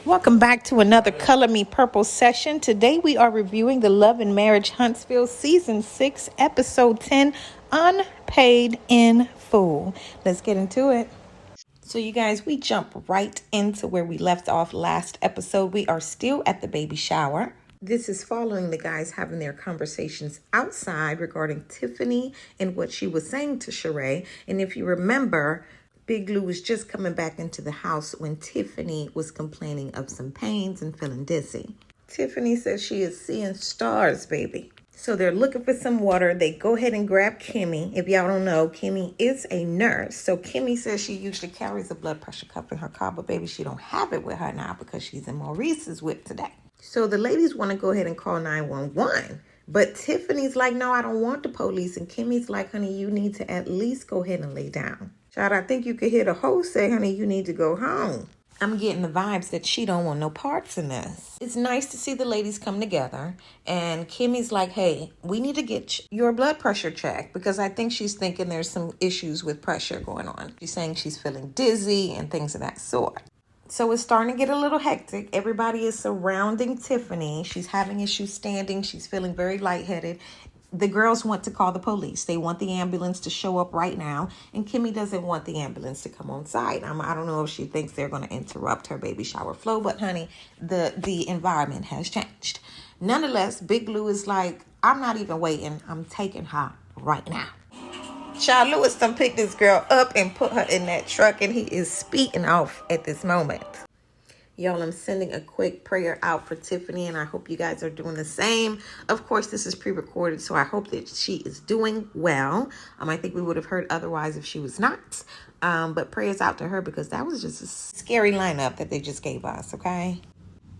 Welcome back to another Color Me Purple session. Today we are reviewing the Love and Marriage Huntsville Season 6, Episode 10, Unpaid in Full. Let's get into it. So you guys, we jump right into where we left off last episode. We are still at the baby shower. This is following the guys having their conversations outside regarding Tiffany and what she was saying to Sheree. And if you remember, Big Lou was just coming back into the house when Tiffany was complaining of some pains and feeling dizzy. Tiffany says she is seeing stars, baby. So they're looking for some water. They go ahead and grab Kimmy. If y'all don't know, Kimmy is a nurse. So Kimmy says she usually carries a blood pressure cuff in her car, but baby, she don't have it with her now because she's in Maurice's whip today. So the ladies want to go ahead and call 911. But Tiffany's like, no, I don't want the police. And Kimmy's like, honey, you need to at least go ahead and lay down. Child, I think you could hear the host say, honey, you need to go home. I'm getting the vibes that she don't want no parts in this. It's nice to see the ladies come together. And Kimmy's like, hey, we need to get your blood pressure checked because I think she's thinking there's some issues with pressure going on. She's saying she's feeling dizzy and things of that sort. So it's starting to get a little hectic. Everybody is surrounding Tiffany. She's having issues standing. She's feeling very lightheaded. The girls want to call the police. They want the ambulance to show up right now. And Kimmy doesn't want the ambulance to come on site. I don't know if she thinks they're going to interrupt her baby shower flow. But honey, the environment has changed. Nonetheless, Big Lou is like, I'm not even waiting. I'm taking her right now. Child Lewis done picked this girl up and put her in that truck. And he is speeding off at this moment. Y'all, I'm sending a quick prayer out for Tiffany, and I hope you guys are doing the same. Of course, this is pre-recorded, so I hope that she is doing well. I think we would have heard otherwise if she was not. But prayers out to her because that was just a scary lineup that they just gave us, okay?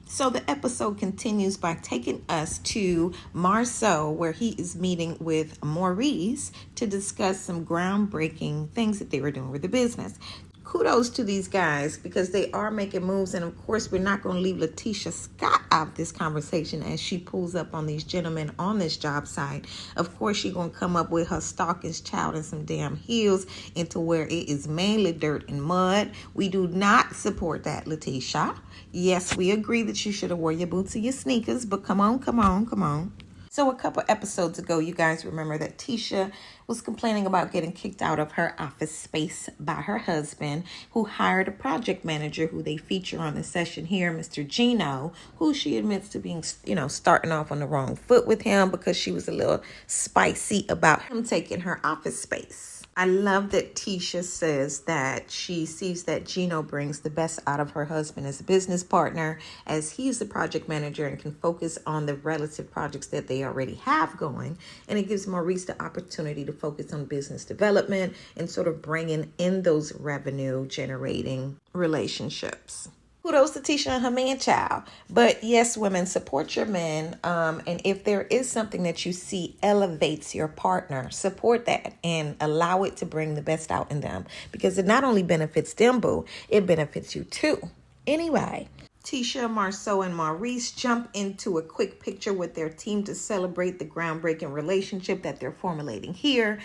So the episode continues by taking us to Marceau, where he is meeting with Maurice to discuss some groundbreaking things that they were doing with the business. Kudos to these guys because they are making moves. And of course, we're not going to leave Letitia Scott out of this conversation as she pulls up on these gentlemen on this job site. Of course, she's going to come up with her stalker's child and some damn heels into where it is mainly dirt and mud. We do not support that, Letitia. Yes, we agree that you should have wore your boots and your sneakers, but come on. So a couple episodes ago, you guys remember that Tisha was complaining about getting kicked out of her office space by her husband, who hired a project manager who they feature on the session here, Mr. Gino, who she admits to being, starting off on the wrong foot with him because she was a little spicy about him taking her office space. I love that Tisha says that she sees that Gino brings the best out of her husband as a business partner, as he's the project manager and can focus on the relative projects that they already have going. And it gives Maurice the opportunity to focus on business development and sort of bringing in those revenue generating relationships. Kudos to Tisha and her man child. But yes, women, support your men. And if there is something that you see elevates your partner, support that and allow it to bring the best out in them. Because it not only benefits them, boo, it benefits you too. Anyway, Tisha, Marceau, and Maurice jump into a quick picture with their team to celebrate the groundbreaking relationship that they're formulating here.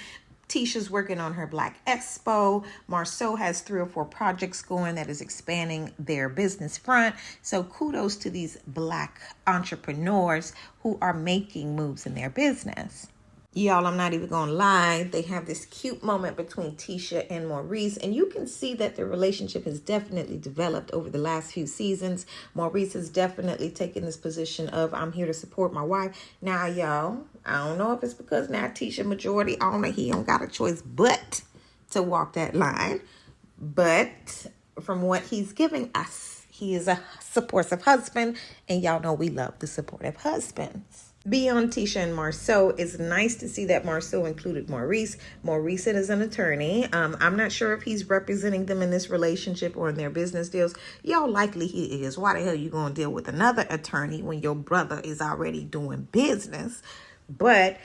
Tisha's working on her Blaq Expo. Marceau has 3 or 4 projects going that is expanding their business front. So kudos to these Black entrepreneurs who are making moves in their business. Y'all, I'm not even going to lie. They have this cute moment between Tisha and Maurice. And you can see that the relationship has definitely developed over the last few seasons. Maurice has definitely taken this position of, I'm here to support my wife. Now, y'all, I don't know if it's because now Tisha majority owner, he don't got a choice but to walk that line. But from what he's giving us, he is a supportive husband. And y'all know we love the supportive husbands. Beyond Tisha and Marceau, it's nice to see that Marceau included Maurice. Maurice is an attorney. I'm not sure if he's representing them in this relationship or in their business deals. Y'all, likely he is. Why the hell you going to deal with another attorney when your brother is already doing business? But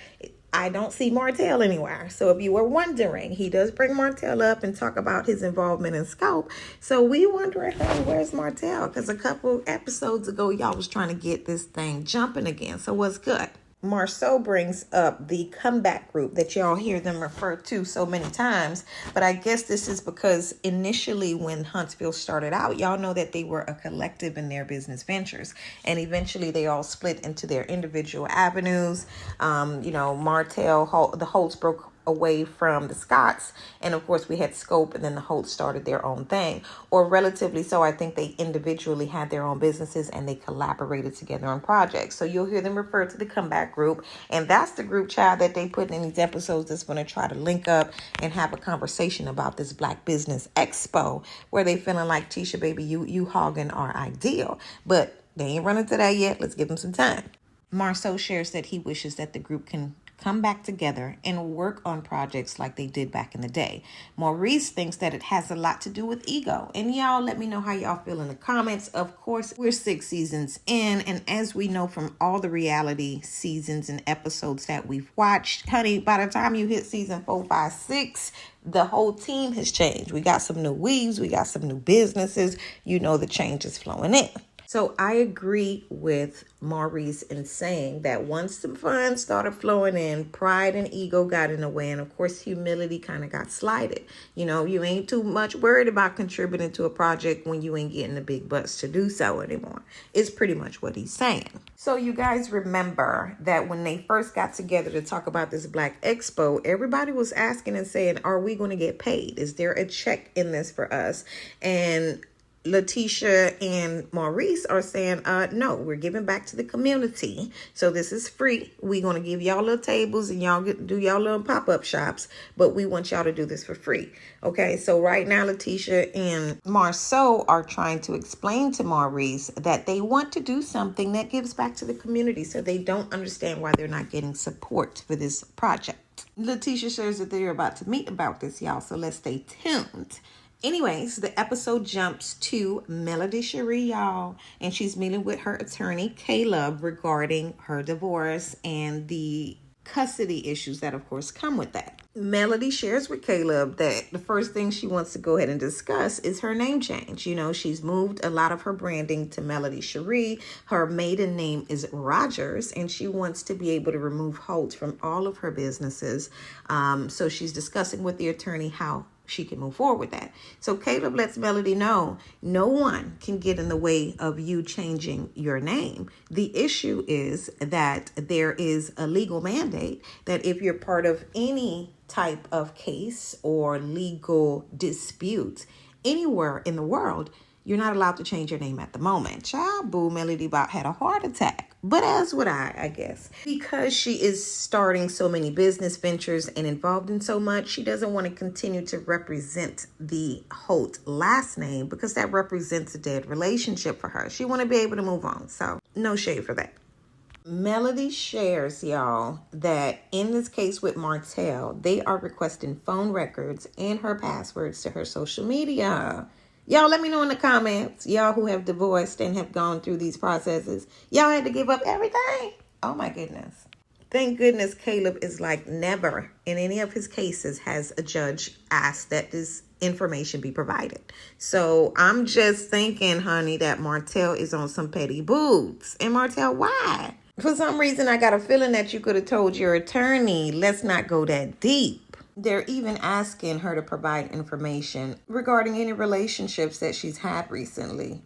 I don't see Martell anywhere. So if you were wondering, he does bring Martell up and talk about his involvement in Scope. So we wondering, hey, where's Martell? Because a couple episodes ago, y'all was trying to get this thing jumping again. So what's good? Marceau brings up the comeback group that y'all hear them refer to so many times. But I guess this is because initially when Huntsville started out, y'all know that they were a collective in their business ventures. And eventually they all split into their individual avenues. Martell, the Holtz broke away from the Scotts, and of course we had Scope, and then the Holtz started their own thing, or relatively so. I think they individually had their own businesses and they collaborated together on projects. So you'll hear them refer to the comeback group, and that's the group child that they put in these episodes that's going to try to link up and have a conversation about this Blaq Business Expo, where they feeling like, Tisha baby, you hogging our ideal, but they ain't running to that yet. Let's give them some time. Marceau shares that he wishes that the group can come back together and work on projects like they did back in the day. Maurice thinks that it has a lot to do with ego. And y'all let me know how y'all feel in the comments. Of course, we're 6 seasons in, and as we know from all the reality seasons and episodes that we've watched, honey, by the time you hit season 4, 5, 6, the whole team has changed. We got some new weaves, we got some new businesses. You know the change is flowing in. So I agree with Maurice in saying that once the funds started flowing in, pride and ego got in the way. And of course, humility kind of got slighted. You ain't too much worried about contributing to a project when you ain't getting the big bucks to do so anymore. It's pretty much what he's saying. So you guys remember that when they first got together to talk about this Blaq Expo, everybody was asking and saying, are we going to get paid? Is there a check in this for us? And Letitia and Maurice are saying, no, we're giving back to the community. So this is free. We're going to give y'all little tables and y'all do y'all little pop-up shops, but we want y'all to do this for free. Okay, so right now Letitia and Marceau are trying to explain to Maurice that they want to do something that gives back to the community. So they don't understand why they're not getting support for this project. Letitia shares that they're about to meet about this, y'all. So let's stay tuned. Anyways, the episode jumps to Melody Cherie, y'all, and she's meeting with her attorney, Caleb, regarding her divorce and the custody issues that, of course, come with that. Melody shares with Caleb that the first thing she wants to go ahead and discuss is her name change. She's moved a lot of her branding to Melody Cherie. Her maiden name is Rogers, and she wants to be able to remove Holt from all of her businesses. So she's discussing with the attorney how she can move forward with that. So Caleb lets Melody know no one can get in the way of you changing your name. The issue is that there is a legal mandate that if you're part of any type of case or legal dispute anywhere in the world, you're not allowed to change your name at the moment. Child, boo, Melody about had a heart attack. But as would I guess. Because she is starting so many business ventures and involved in so much, she doesn't want to continue to represent the Holt last name because that represents a dead relationship for her. She want to be able to move on. So no shade for that. Melody shares, y'all, that in this case with Martell, they are requesting phone records and her passwords to her social media. Y'all let me know in the comments, y'all who have divorced and have gone through these processes. Y'all had to give up everything? Oh my goodness. Thank goodness Caleb is like never in any of his cases has a judge asked that this information be provided. So I'm just thinking, honey, that Martell is on some petty boobs. And Martell, why? For some reason, I got a feeling that you could have told your attorney, let's not go that deep. They're even asking her to provide information regarding any relationships that she's had recently.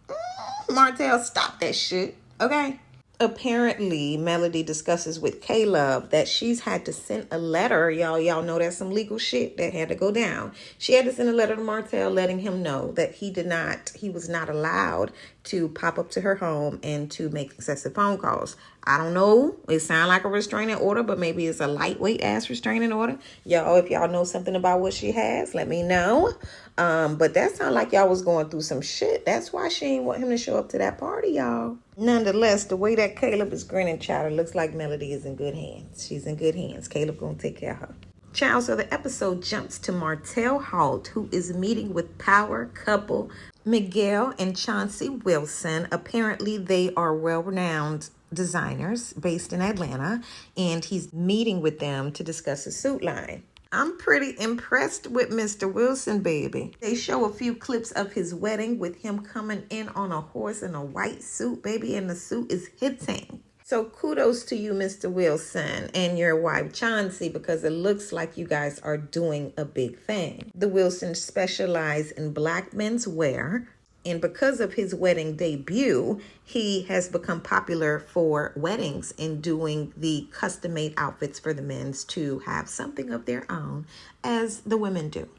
Martell, stop that shit, okay? Apparently, Melody discusses with Caleb that she's had to send a letter. Y'all know that's some legal shit that had to go down. She had to send a letter to Martell letting him know that he was not allowed to pop up to her home and to make excessive phone calls. I don't know. It sounds like a restraining order, but maybe it's a lightweight ass restraining order. Y'all, if y'all know something about what she has, let me know. But that sounds like y'all was going through some shit. That's why she didn't want him to show up to that party, y'all. Nonetheless, the way that Caleb is grinning, child, it looks like Melody is in good hands. She's in good hands. Caleb gonna take care of her. Child, so the episode jumps to Martell Holt, who is meeting with power couple Miguel and Chauncey Wilson. Apparently, they are well-renowned designers based in Atlanta, and he's meeting with them to discuss a suit line. I'm pretty impressed with Mr. Wilson, baby. They show a few clips of his wedding with him coming in on a horse in a white suit, baby, and the suit is hitting. So kudos to you, Mr. Wilson, and your wife, Chauncey, because it looks like you guys are doing a big thing. The Wilsons specialize in Black men's wear, and because of his wedding debut, he has become popular for weddings and doing the custom-made outfits for the men's to have something of their own, as the women do.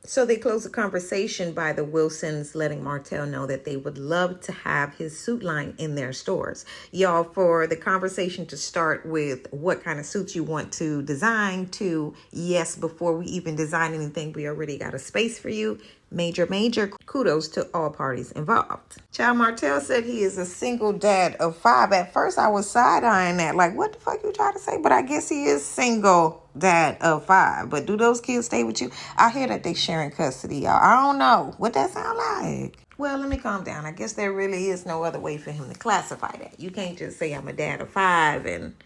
So they close the conversation by the Wilsons letting Martell know that they would love to have his suit line in their stores. Y'all, for the conversation to start with what kind of suits you want to design to, yes, before we even design anything, we already got a space for you. Major kudos to all parties involved. Child Martell said he is a single dad of 5. At first, I was side-eyeing that. Like, what the fuck you trying to say? But I guess he is single dad of 5. But do those kids stay with you? I hear that they sharing custody, y'all. I don't know. What that sound like? Well, let me calm down. I guess there really is no other way for him to classify that. You can't just say I'm a dad of 5 and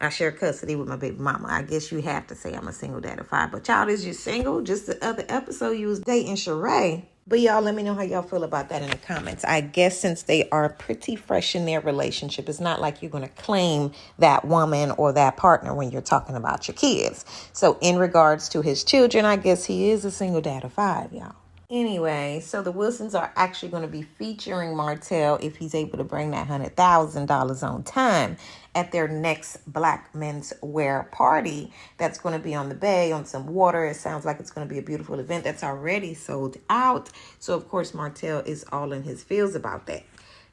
I share custody with my baby mama. I guess you have to say I'm a single dad of 5. But child, is you single? Just the other episode you was dating Sheree. But y'all, let me know how y'all feel about that in the comments. I guess since they are pretty fresh in their relationship, it's not like you're going to claim that woman or that partner when you're talking about your kids. So in regards to his children, I guess he is a single dad of 5, y'all. Anyway, so the Wilsons are actually going to be featuring Martell if he's able to bring that $100,000 on time at their next Black men's wear party that's going to be on the bay on some water. It sounds like it's going to be a beautiful event that's already sold out. So, of course, Martell is all in his feels about that.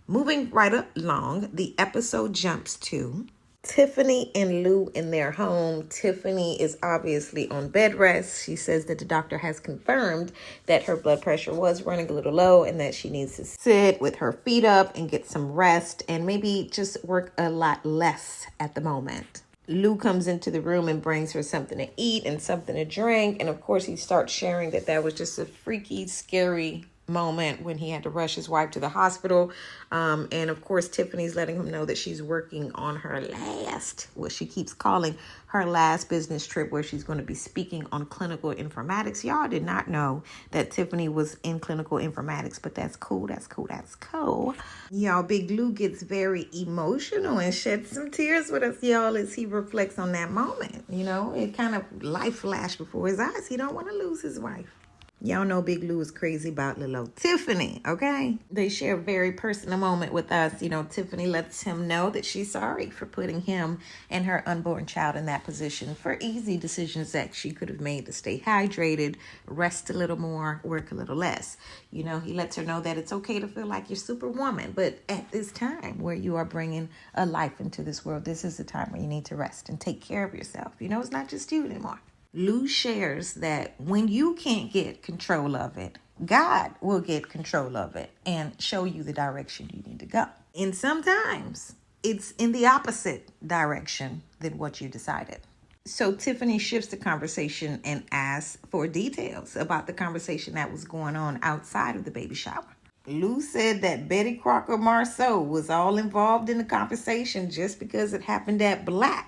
Moving right along, the episode jumps to Tiffany and Lou in their home. Tiffany is obviously on bed rest. She says that the doctor has confirmed that her blood pressure was running a little low and that she needs to sit with her feet up and get some rest and maybe just work a lot less at the moment. Lou comes into the room and brings her something to eat and something to drink. And of course, he starts sharing that was just a freaky, scary moment when he had to rush his wife to the hospital. And of course, Tiffany's letting him know that she's working on her last, what she keeps calling her last business trip, where she's going to be speaking on clinical informatics. Y'all did not know that Tiffany was in clinical informatics, but that's cool. That's cool. Y'all, Big Lou gets very emotional and sheds some tears with us, y'all, as he reflects on that moment. You know, it kind of life flashed before his eyes. He don't want to lose his wife. Y'all know Big Lou is crazy about little old Tiffany, okay? They share a very personal moment with us. You know, Tiffany lets him know that she's sorry for putting him and her unborn child in that position for easy decisions that she could have made to stay hydrated, rest a little more, work a little less. You know, he lets her know that it's okay to feel like you're superwoman, but at this time where you are bringing a life into this world, this is the time where you need to rest and take care of yourself. You know, it's not just you anymore. Lou shares that when you can't get control of it, God will get control of it and show you the direction you need to go. And sometimes it's in the opposite direction than what you decided. So Tiffany shifts the conversation and asks for details about the conversation that was going on outside of the baby shower. Lou said that Betty Crocker Marceau was all involved in the conversation just because it happened at Blaq.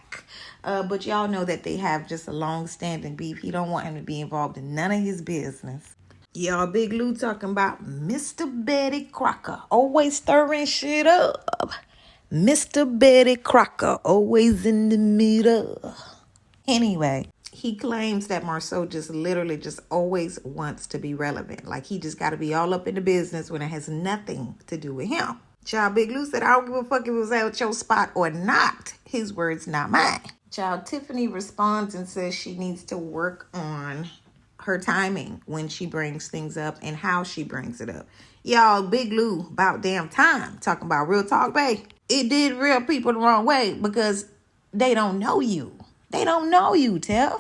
But y'all know that they have just a long-standing beef. He don't want him to be involved in none of his business. Y'all, Big Lou talking about Mr. Betty Crocker, always stirring shit up. Mr. Betty Crocker, always in the middle. Anyway, he claims that Marceau just literally just always wants to be relevant. Like he just got to be all up in the business when it has nothing to do with him. Child, Big Lou said, I don't give a fuck if it was at your spot or not. His words, not mine. Child, Tiffany responds and says she needs to work on her timing when she brings things up and how she brings it up. Y'all, Big Lou, about damn time, talking about real talk, babe. It did real people the wrong way because they don't know you. They don't know you, Tiff.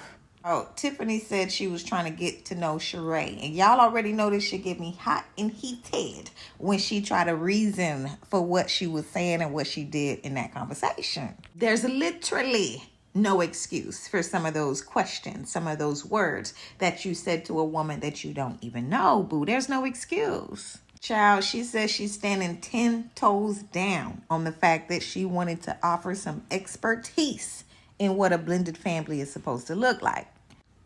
Oh, Tiffany said she was trying to get to know Sheree. And y'all already know this shit get me hot and heated when she tried to reason for what she was saying and what she did in that conversation. There's literally no excuse for some of those questions, some of those words that you said to a woman that you don't even know, boo. There's no excuse. Child, she says she's standing 10 toes down on the fact that she wanted to offer some expertise in what a blended family is supposed to look like.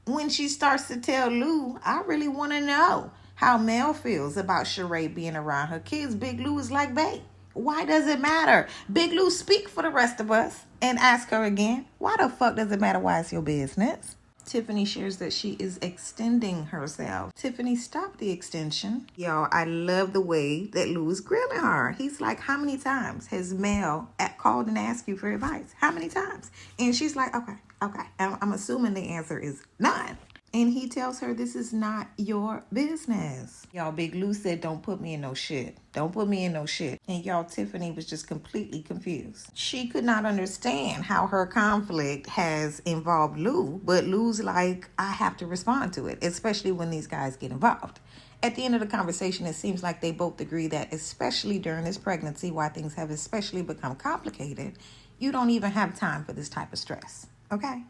When she starts to tell Lou, I really want to know how Mel feels about Sheree being around her kids, Big Lou is like, babe, Why does it matter? Big Lou, speak for the rest of us and ask her again. Why the fuck does it matter why it's your business? Tiffany shares that she is extending herself. Tiffany, stop the extension. Y'all, I love the way that Lou is grilling her. He's like, how many times has Mel called and asked you for advice? How many times? And she's like, okay. I'm assuming the answer is none. And he tells her this is not your business. Y'all, Big Lou said, don't put me in no shit. Don't put me in no shit. And y'all, Tiffany was just completely confused. She could not understand how her conflict has involved Lou, but Lou's like, I have to respond to it, especially when these guys get involved. At the end of the conversation, it seems like they both agree that, especially during this pregnancy, why things have especially become complicated, you don't even have time for this type of stress, okay?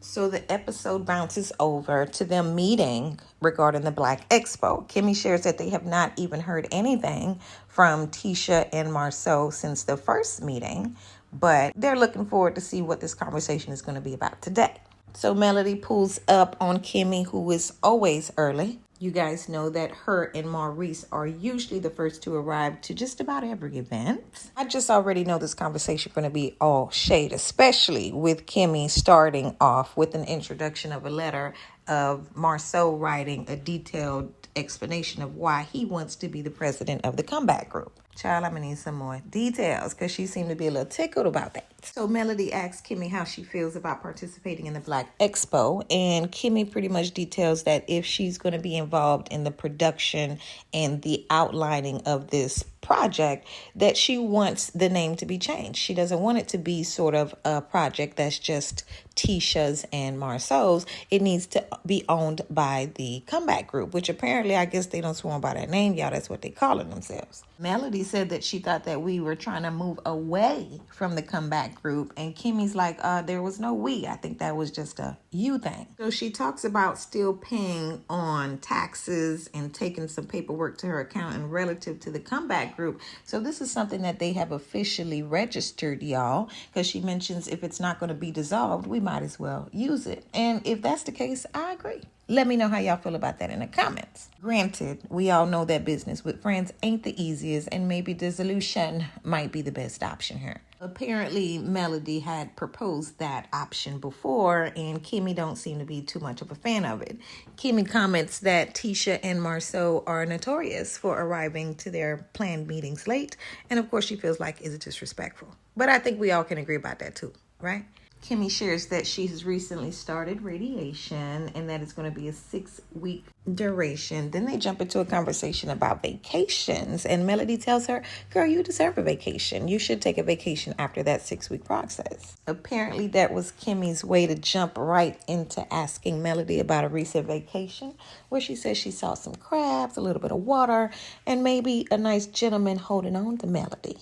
So the episode bounces over to them meeting regarding the Blaq Expo. Kimmy shares that they have not even heard anything from Tisha and Marceau since the first meeting, but they're looking forward to see what this conversation is going to be about today. So Melody pulls up on Kimmy, who is always early. You guys know that her and Maurice are usually the first to arrive to just about every event. I just already know this conversation is going to be all shade, especially with Kimmy starting off with an introduction of a letter of Marceau writing a detailed explanation of why he wants to be the president of the comeback group. Child, I'm going to need some more details because she seemed to be a little tickled about that. So Melody asks Kimmy how she feels about participating in the Blaq Expo. And Kimmy pretty much details that if she's going to be involved in the production and the outlining of this project, that she wants the name to be changed. She doesn't want it to be sort of a project that's just Tisha's and Marceau's. It needs to be owned by the comeback group, which apparently I guess they don't sworn by that name, y'all. That's what they calling themselves. Melody said that she thought that we were trying to move away from the comeback group, and Kimmy's like, there was no we. I think that was just a you thing. So she talks about still paying on taxes and taking some paperwork to her accountant relative to the comeback group. So this is something that they have officially registered, y'all, because she mentions if it's not going to be dissolved, we might as well use it. And if that's the case, I agree. Let me know how y'all feel about that in the comments. Granted, we all know that business with friends ain't the easiest, and maybe dissolution might be the best option here. Apparently, Melody had proposed that option before, and Kimmy don't seem to be too much of a fan of it. Kimmy comments that Tisha and Marceau are notorious for arriving to their planned meetings late, and of course she feels like it's disrespectful. But I think we all can agree about that too, right? Kimmy shares that she has recently started radiation and that it's going to be a 6-week duration. Then they jump into a conversation about vacations, and Melody tells her, girl, you deserve a vacation. You should take a vacation after that 6-week process. Apparently that was Kimmy's way to jump right into asking Melody about a recent vacation, where she says she saw some crabs, a little bit of water, and maybe a nice gentleman holding on to Melody.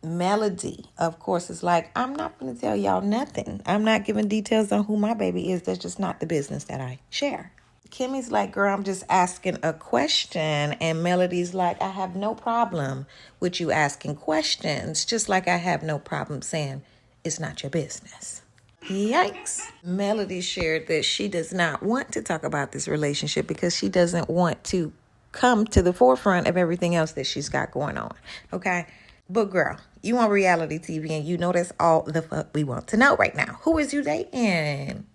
Melody, of course, is like, I'm not going to tell y'all nothing. I'm not giving details on who my baby is. That's just not the business that I share. Kimmy's like, girl, I'm just asking a question. And Melody's like, I have no problem with you asking questions, just like I have no problem saying it's not your business. Yikes. Melody shared that she does not want to talk about this relationship because she doesn't want to come to the forefront of everything else that she's got going on. Okay? But girl, you on reality TV and you know that's all the fuck we want to know right now. Who is you dating?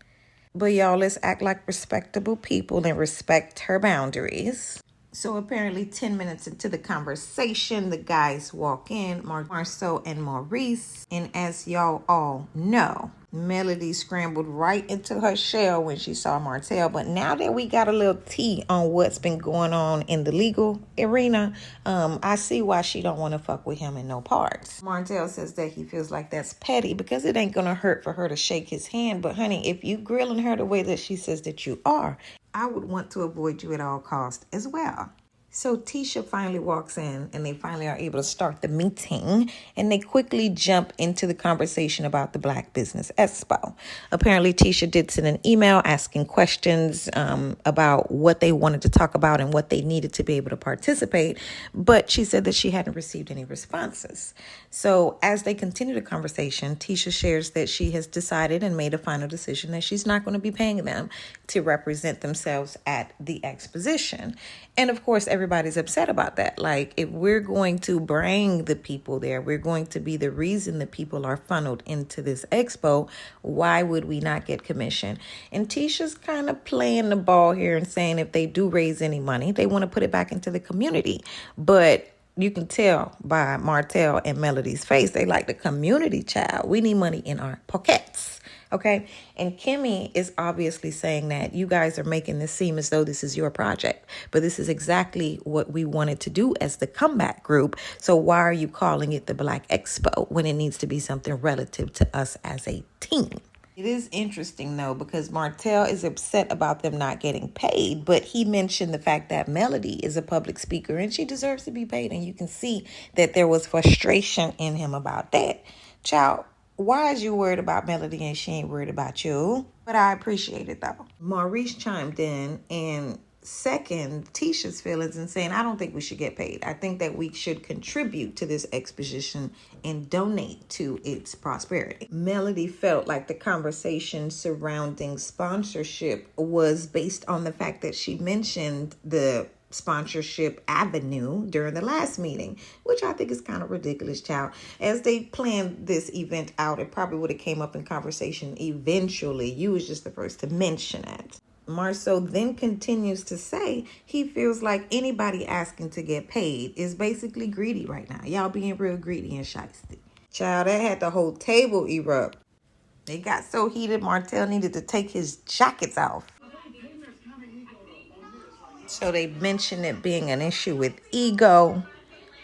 But y'all, let's act like respectable people and respect her boundaries. So apparently 10 minutes into the conversation, the guys walk in, Marceau and Maurice. And as y'all all know, Melody scrambled right into her shell when she saw Martell. But now that we got a little tea on what's been going on in the legal arena, I see why she don't want to fuck with him in no parts. Martell says that he feels like that's petty because it ain't going to hurt for her to shake his hand. But honey, if you grilling her the way that she says that you are, I would want to avoid you at all costs as well. So Tisha finally walks in and they finally are able to start the meeting, and they quickly jump into the conversation about the Blaq Business Expo. Apparently Tisha did send an email asking questions about what they wanted to talk about and what they needed to be able to participate, but she said that she hadn't received any responses. So as they continue the conversation, Tisha shares that she has decided and made a final decision that she's not going to be paying them to represent themselves at the exposition. And of course, everybody everybody's upset about that. Like, if we're going to bring the people there, we're going to be the reason the people are funneled into this expo, why would we not get commission? And Tisha's kind of playing the ball here and saying if they do raise any money, they want to put it back into the community. But you can tell by Martell and Melody's face, they like the community, child. We need money in our pockets. Okay. And Kimmy is obviously saying that you guys are making this seem as though this is your project, but this is exactly what we wanted to do as the comeback group. So why are you calling it the Blaq Expo when it needs to be something relative to us as a team? It is interesting, though, because Martell is upset about them not getting paid, but he mentioned the fact that Melody is a public speaker and she deserves to be paid. And you can see that there was frustration in him about that. Child, why is you worried about Melody and she ain't worried about you? But I appreciate it, though. Maurice chimed in and second Tisha's feelings and saying, I don't think we should get paid. I think that we should contribute to this exposition and donate to its prosperity. Melody felt like the conversation surrounding sponsorship was based on the fact that she mentioned the sponsorship avenue during the last meeting, which I think is kind of ridiculous, child. As they planned this event out, it probably would have came up in conversation eventually. You was just the first to mention it. Marceau then continues to say he feels like anybody asking to get paid is basically greedy right now. Y'all being real greedy and shiesty. Child, that had the whole table erupt. They got so heated, Martell needed to take his jackets off. So they mentioned it being an issue with ego,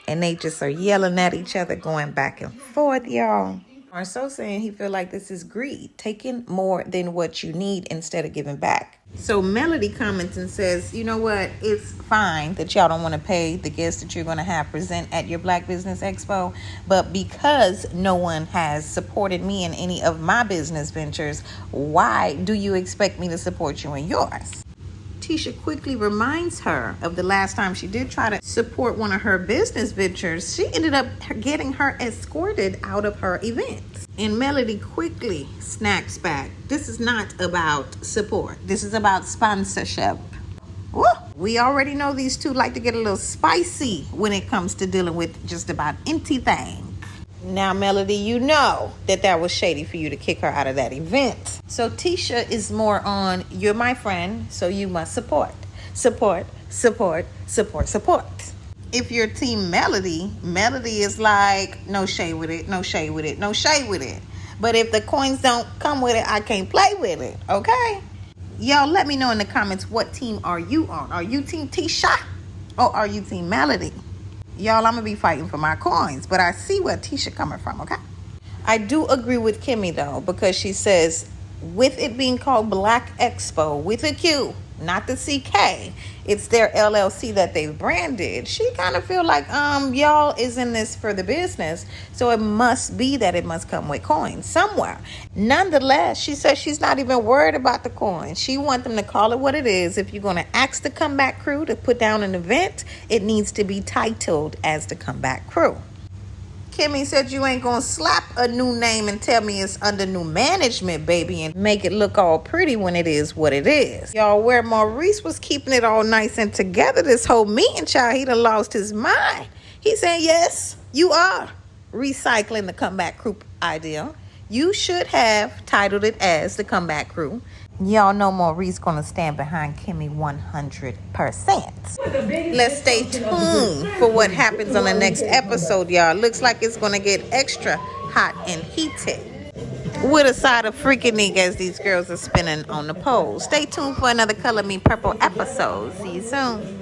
and they just are yelling at each other, going back and forth, y'all. Marceau saying he feel like this is greed, taking more than what you need instead of giving back. So Melody comments and says, you know what, it's fine that y'all don't want to pay the guests that you're going to have present at your Blaq Business Expo, but because no one has supported me in any of my business ventures, why do you expect me to support you in yours? Tisha quickly reminds her of the last time she did try to support one of her business ventures. She ended up getting her escorted out of her event. And Melody quickly snaps back. This is not about support. This is about sponsorship. Woo! We already know these two like to get a little spicy when it comes to dealing with just about anything. Now, Melody, you know that was shady for you to kick her out of that event. So Tisha is more on, you're my friend, so you must support. Support, support, support, support. If you're Team Melody, Melody is like, no shade with it, no shade with it, no shade with it. But if the coins don't come with it, I can't play with it, okay? Y'all let me know in the comments, what team are you on? Are you Team Tisha or are you Team Melody? Y'all, I'm going to be fighting for my coins, but I see where Tisha coming from, okay? I do agree with Kimmy, though, because she says, with it being called Blaq Expo, with a Q, not the CK, it's their LLC that they've branded. She kind of feel like, y'all is in this for the business, so it must be that it must come with coins somewhere. Nonetheless, she says she's not even worried about the coins. She wants them to call it what it is. If you're going to ask the comeback crew to put down an event, it needs to be titled as the comeback crew. Kimmy said you ain't gonna slap a new name and tell me it's under new management, baby, and make it look all pretty when it is what it is. Y'all, where Maurice was keeping it all nice and together this whole meeting, child, he done lost his mind. He said, yes, you are recycling the comeback crew idea. You should have titled it as the comeback crew. Y'all know Maurice gonna stand behind Kimmy 100%. Let's stay tuned for what happens on the next episode, y'all. Looks like it's gonna get extra hot and heated with a side of freaking as these girls are spinning on the pole. Stay tuned for another Color Me Purple episode. See you soon.